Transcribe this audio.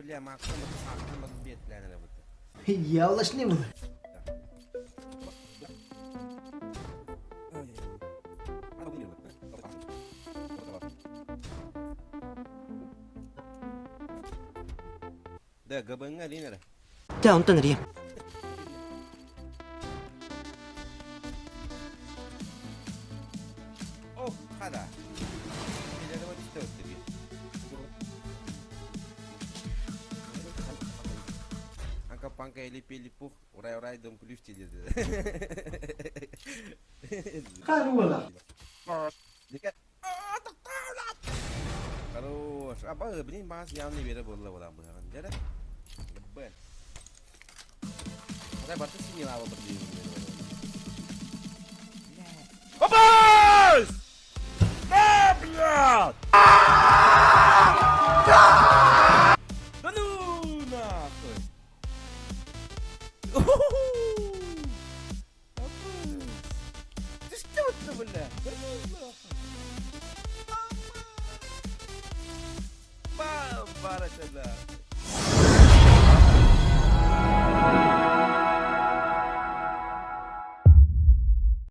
Бля, Максим, Максим, отбит, реально работает. Явлаш не было. Да, ГБН линер. Да, он тонри. О, хада. Или это вот что тебе? Анка-панка или пили-пух, урай-урай, дом клюшти dedi. Хайрула. Хорош. Apa блин, mas yang ni beda bola bola bola. Jadi, leban. Saya baru sini lah berdiri. Bobos! Блядь! Да ну нахуй! Ты что это, блядь? Да ну нахуй! Бам! Барача, да.